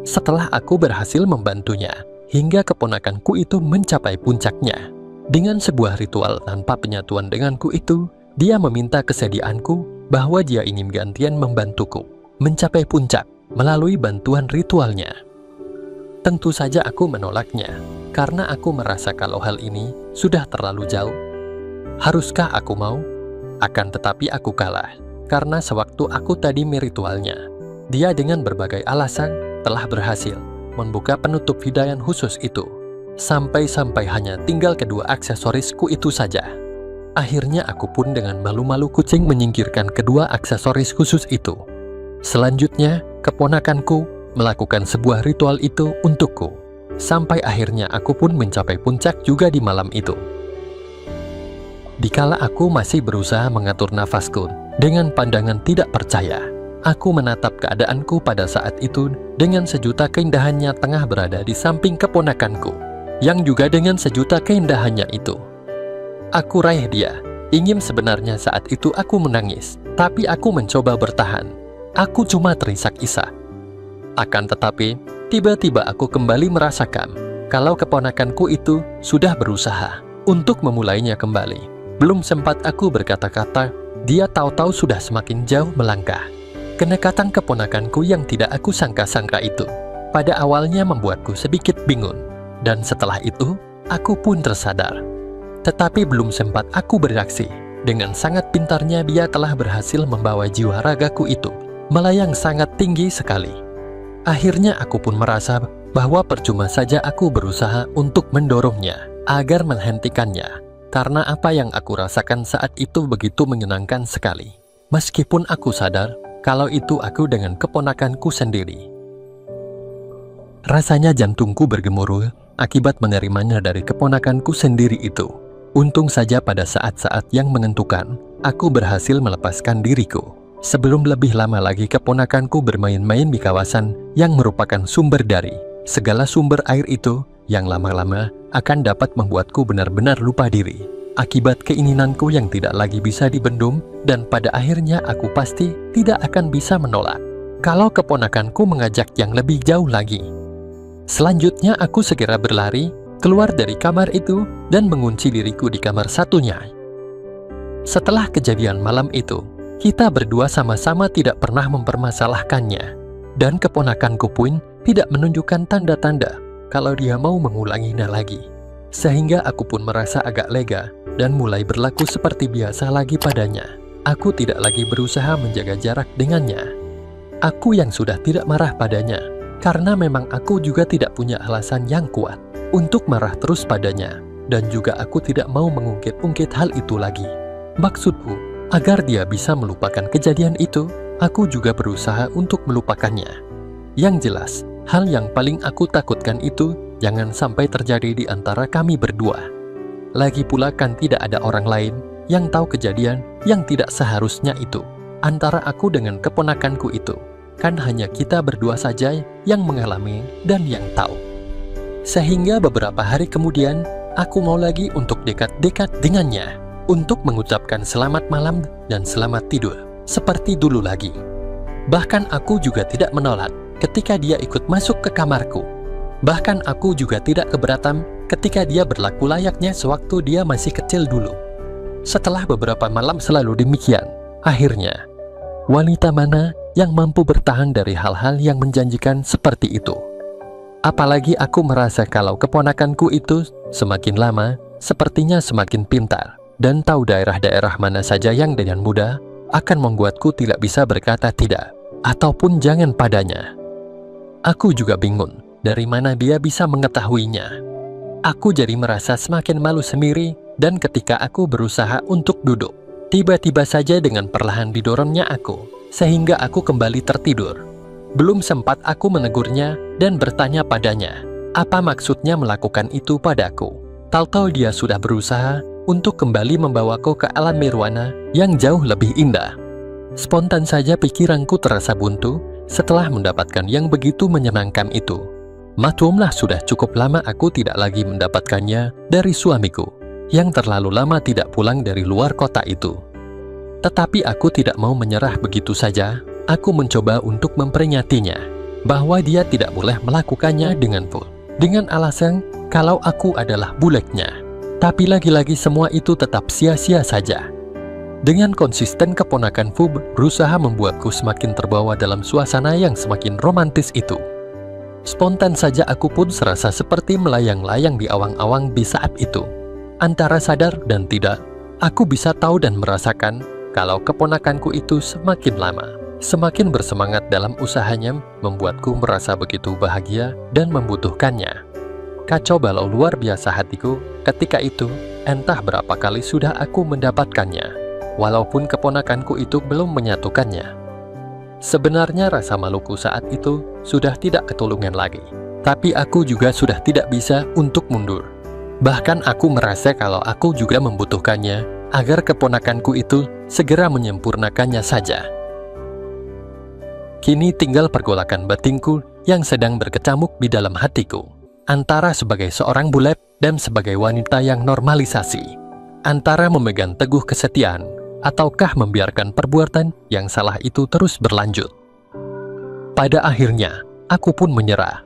Speaker 1: Setelah aku berhasil membantunya hingga keponakanku itu mencapai puncaknya, dengan sebuah ritual tanpa penyatuan denganku itu, dia meminta kesediaanku bahwa dia ingin gantian membantuku mencapai puncak melalui bantuan ritualnya. Tentu saja aku menolaknya, karena aku merasa kalau hal ini sudah terlalu jauh. Haruskah aku mau? Akan tetapi aku kalah, karena sewaktu aku tadi meritualnya, dia dengan berbagai alasan telah berhasil membuka penutup hidayan khusus itu, sampai-sampai hanya tinggal kedua aksesorisku itu saja. Akhirnya aku pun dengan malu-malu kucing menyingkirkan kedua aksesoris khusus itu. Selanjutnya, keponakanku melakukan sebuah ritual itu untukku. Sampai akhirnya aku pun mencapai puncak juga di malam itu. Dikala aku masih berusaha mengatur nafasku dengan pandangan tidak percaya, aku menatap keadaanku pada saat itu dengan sejuta keindahannya tengah berada di samping keponakanku, yang juga dengan sejuta keindahannya itu. Aku raih dia. Ingin sebenarnya saat itu aku menangis, tapi aku mencoba bertahan. Aku cuma terisak-isak. Akan tetapi, tiba-tiba aku kembali merasakan kalau keponakanku itu sudah berusaha untuk memulainya kembali. Belum sempat aku berkata-kata, dia tahu-tahu sudah semakin jauh melangkah. Kenekatan keponakanku yang tidak aku sangka-sangka itu pada awalnya membuatku sedikit bingung. Dan setelah itu, aku pun tersadar. Tetapi belum sempat aku bereaksi, dengan sangat pintarnya dia telah berhasil membawa jiwa ragaku itu melayang sangat tinggi sekali. Akhirnya aku pun merasa bahwa percuma saja aku berusaha untuk mendorongnya agar menghentikannya, karena apa yang aku rasakan saat itu begitu menyenangkan sekali. Meskipun aku sadar kalau itu aku dengan keponakanku sendiri. Rasanya jantungku bergemuruh akibat menerimanya dari keponakanku sendiri itu. Untung saja pada saat-saat yang menentukan, aku berhasil melepaskan diriku. Sebelum lebih lama lagi keponakanku bermain-main di kawasan yang merupakan sumber dari segala sumber air itu, yang lama-lama akan dapat membuatku benar-benar lupa diri. Akibat keinginanku yang tidak lagi bisa dibendung, dan pada akhirnya aku pasti tidak akan bisa menolak kalau keponakanku mengajak yang lebih jauh lagi. Selanjutnya aku segera berlari keluar dari kamar itu dan mengunci diriku di kamar satunya. Setelah kejadian malam itu, kita berdua sama-sama tidak pernah mempermasalahkannya. Dan keponakanku pun tidak menunjukkan tanda-tanda kalau dia mau mengulanginya lagi. Sehingga aku pun merasa agak lega dan mulai berlaku seperti biasa lagi padanya. Aku tidak lagi berusaha menjaga jarak dengannya. Aku yang sudah tidak marah padanya, karena memang aku juga tidak punya alasan yang kuat untuk marah terus padanya. Dan juga aku tidak mau mengungkit-ungkit hal itu lagi. Maksudku, agar dia bisa melupakan kejadian itu, aku juga berusaha untuk melupakannya. Yang jelas, hal yang paling aku takutkan itu jangan sampai terjadi di antara kami berdua. Lagi pula kan tidak ada orang lain yang tahu kejadian yang tidak seharusnya itu antara aku dengan keponakanku itu. Kan hanya kita berdua saja yang mengalami dan yang tahu. Sehingga beberapa hari kemudian, aku mau lagi untuk dekat-dekat dengannya, untuk mengucapkan selamat malam dan selamat tidur, seperti dulu lagi. Bahkan aku juga tidak menolak ketika dia ikut masuk ke kamarku. Bahkan aku juga tidak keberatan ketika dia berlaku layaknya sewaktu dia masih kecil dulu. Setelah beberapa malam selalu demikian, akhirnya, wanita mana yang mampu bertahan dari hal-hal yang menjanjikan seperti itu? Apalagi aku merasa kalau keponakanku itu semakin lama, sepertinya semakin pintar, dan tahu daerah-daerah mana saja yang dengan mudah akan membuatku tidak bisa berkata tidak, ataupun jangan padanya. Aku juga bingung, dari mana dia bisa mengetahuinya. Aku jadi merasa semakin malu sendiri, dan ketika aku berusaha untuk duduk, tiba-tiba saja dengan perlahan didorongnya aku, sehingga aku kembali tertidur. Belum sempat aku menegurnya dan bertanya padanya, apa maksudnya melakukan itu padaku. Tahu-tahu dia sudah berusaha untuk kembali membawaku ke alam nirwana yang jauh lebih indah. Spontan saja pikiranku terasa buntu setelah mendapatkan yang begitu menyenangkan itu. Maklumlah sudah cukup lama aku tidak lagi mendapatkannya dari suamiku, yang terlalu lama tidak pulang dari luar kota itu. Tetapi aku tidak mau menyerah begitu saja. Aku mencoba untuk memperingatinya bahwa dia tidak boleh melakukannya dengan full, dengan alasan kalau aku adalah buleknya. Tapi lagi-lagi semua itu tetap sia-sia saja. Dengan konsisten keponakanku berusaha membuatku semakin terbawa dalam suasana yang semakin romantis itu. Spontan saja aku pun serasa seperti melayang-layang di awang-awang di saat itu. Antara sadar dan tidak, aku bisa tahu dan merasakan kalau keponakanku itu semakin lama semakin bersemangat dalam usahanya membuatku merasa begitu bahagia dan membutuhkannya. Kacau balau luar biasa hatiku ketika itu, entah berapa kali sudah aku mendapatkannya, walaupun keponakanku itu belum menyatukannya. Sebenarnya rasa maluku saat itu sudah tidak ketulungan lagi, tapi aku juga sudah tidak bisa untuk mundur. Bahkan aku merasa kalau aku juga membutuhkannya agar keponakanku itu segera menyempurnakannya saja. Kini tinggal pergolakan batinku yang sedang berkecamuk di dalam hatiku, antara sebagai seorang bulet dan sebagai wanita yang normalisasi, antara memegang teguh kesetiaan ataukah membiarkan perbuatan yang salah itu terus berlanjut. Pada akhirnya, aku pun menyerah.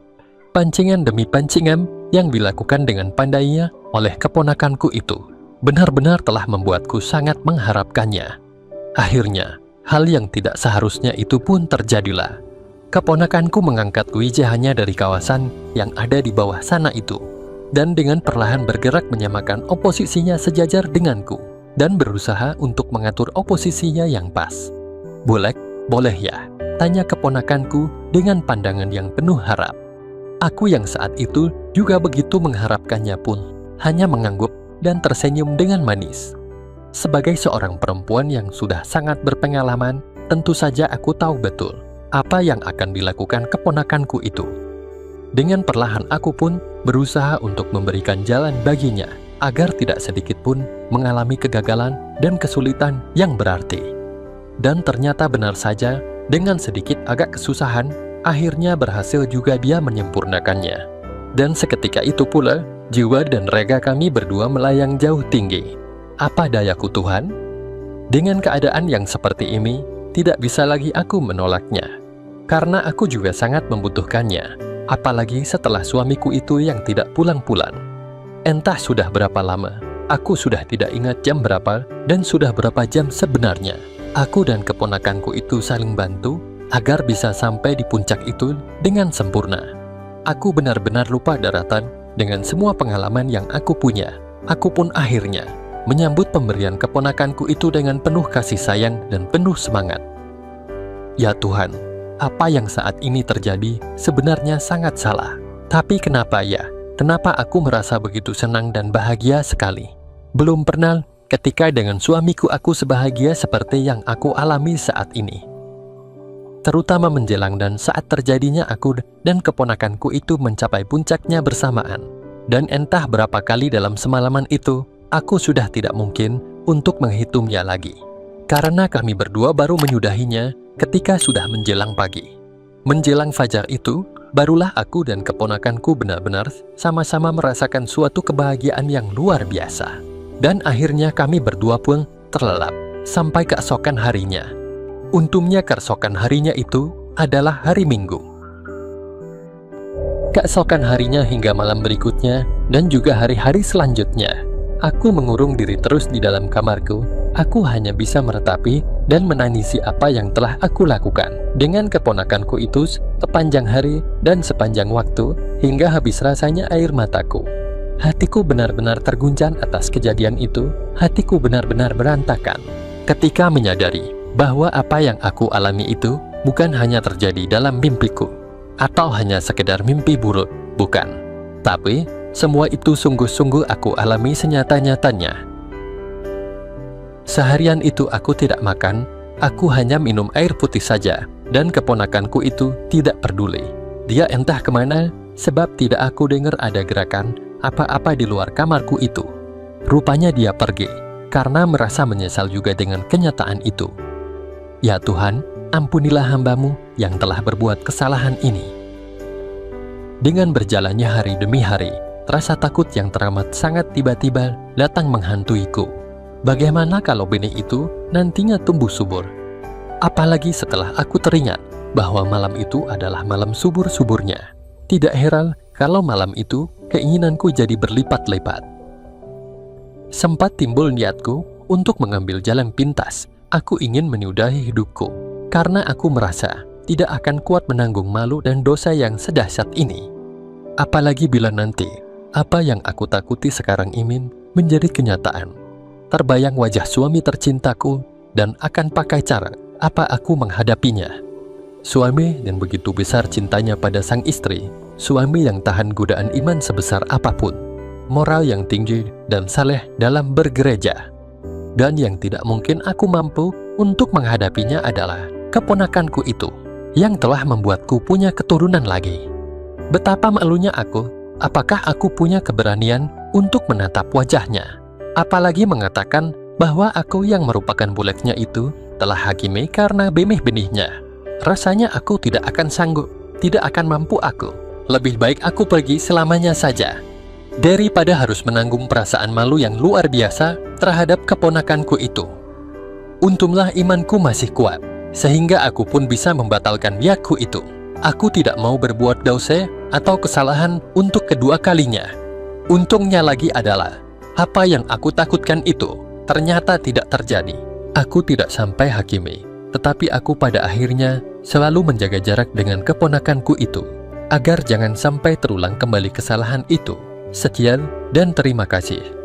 Speaker 1: Pancingan demi pancingan yang dilakukan dengan pandainya oleh keponakanku itu benar-benar telah membuatku sangat mengharapkannya. Akhirnya, hal yang tidak seharusnya itu pun terjadilah. Keponakanku mengangkat wijahannya dari kawasan yang ada di bawah sana itu, dan dengan perlahan bergerak menyamakan oposisinya sejajar denganku, dan berusaha untuk mengatur oposisinya yang pas. "Boleh, boleh ya?" tanya keponakanku dengan pandangan yang penuh harap. Aku yang saat itu juga begitu mengharapkannya pun, hanya mengangguk dan tersenyum dengan manis. Sebagai seorang perempuan yang sudah sangat berpengalaman, tentu saja aku tahu betul apa yang akan dilakukan keponakanku itu. Dengan perlahan aku pun berusaha untuk memberikan jalan baginya, agar tidak sedikit pun mengalami kegagalan dan kesulitan yang berarti. Dan ternyata benar saja, dengan sedikit agak kesusahan, akhirnya berhasil juga dia menyempurnakannya. Dan seketika itu pula, jiwa dan raga kami berdua melayang jauh tinggi. Apa dayaku Tuhan? Dengan keadaan yang seperti ini, tidak bisa lagi aku menolaknya. Karena aku juga sangat membutuhkannya, apalagi setelah suamiku itu yang tidak pulang-pulang. Entah sudah berapa lama, Aku sudah tidak ingat jam berapa dan sudah berapa jam sebenarnya. Aku dan keponakanku itu saling bantu agar bisa sampai di puncak itu dengan sempurna. Aku benar-benar lupa daratan dengan semua pengalaman yang aku punya. Aku pun akhirnya menyambut pemberian keponakanku itu dengan penuh kasih sayang dan penuh semangat. Ya Tuhan, apa yang saat ini terjadi sebenarnya sangat salah. Tapi kenapa ya? Kenapa aku merasa begitu senang dan bahagia sekali? Belum pernah ketika dengan suamiku aku sebahagia seperti yang aku alami saat ini. Terutama menjelang dan saat terjadinya aku dan keponakanku itu mencapai puncaknya bersamaan. Dan entah berapa kali dalam semalaman itu, aku sudah tidak mungkin untuk menghitungnya lagi. Karena kami berdua baru menyudahinya ketika sudah menjelang pagi. Menjelang fajar itu, barulah aku dan keponakanku benar-benar sama-sama merasakan suatu kebahagiaan yang luar biasa. Dan akhirnya kami berdua pun terlelap sampai keesokan harinya. Untungnya keesokan harinya itu adalah hari Minggu. Keesokan harinya hingga malam berikutnya dan juga hari-hari selanjutnya, aku mengurung diri terus di dalam kamarku. Aku hanya bisa meratapi dan menangisi apa yang telah aku lakukan dengan keponakanku itu sepanjang hari dan sepanjang waktu hingga habis rasanya air mataku. Hatiku benar-benar terguncang atas kejadian itu. Hatiku benar-benar berantakan ketika menyadari bahwa apa yang aku alami itu bukan hanya terjadi dalam mimpiku atau hanya sekedar mimpi buruk, bukan. Tapi semua itu sungguh-sungguh aku alami senyata-nyatanya. Seharian itu aku tidak makan, aku hanya minum air putih saja, dan keponakanku itu tidak peduli. Dia entah kemana, sebab tidak aku dengar ada gerakan apa-apa di luar kamarku itu. Rupanya dia pergi, karena merasa menyesal juga dengan kenyataan itu. Ya Tuhan, ampunilah hamba-Mu yang telah berbuat kesalahan ini. Dengan berjalannya hari demi hari, rasa takut yang teramat sangat tiba-tiba datang menghantuiku. Bagaimana kalau benih itu nantinya tumbuh subur? Apalagi setelah aku teringat bahwa malam itu adalah malam subur-suburnya. Tidak heran kalau malam itu keinginanku jadi berlipat-lipat. Sempat timbul niatku untuk mengambil jalan pintas. Aku ingin menyudahi hidupku, karena aku merasa tidak akan kuat menanggung malu dan dosa yang sedahsyat ini. Apalagi bila nanti apa yang aku takuti sekarang ini menjadi kenyataan. Terbayang wajah suami tercintaku dan akan pakai cara apa aku menghadapinya. Suami yang begitu besar cintanya pada sang istri, suami yang tahan godaan iman sebesar apapun, moral yang tinggi dan saleh dalam bergereja. Dan yang tidak mungkin aku mampu untuk menghadapinya adalah keponakanku itu, yang telah membuatku punya keturunan lagi. Betapa malunya aku, apakah aku punya keberanian untuk menatap wajahnya? Apalagi mengatakan bahwa aku yang merupakan buleknya itu telah hakimi karena benih-benihnya. Rasanya aku tidak akan sanggup, tidak akan mampu aku. Lebih baik aku pergi selamanya saja, daripada harus menanggung perasaan malu yang luar biasa terhadap keponakanku itu. Untunglah imanku masih kuat, sehingga aku pun bisa membatalkan niatku itu. Aku tidak mau berbuat dosa atau kesalahan untuk kedua kalinya. Untungnya lagi adalah apa yang aku takutkan itu ternyata tidak terjadi. Aku tidak sampai hakimi, tetapi aku pada akhirnya selalu menjaga jarak dengan keponakanku itu, agar jangan sampai terulang kembali kesalahan itu. Sekian dan terima kasih.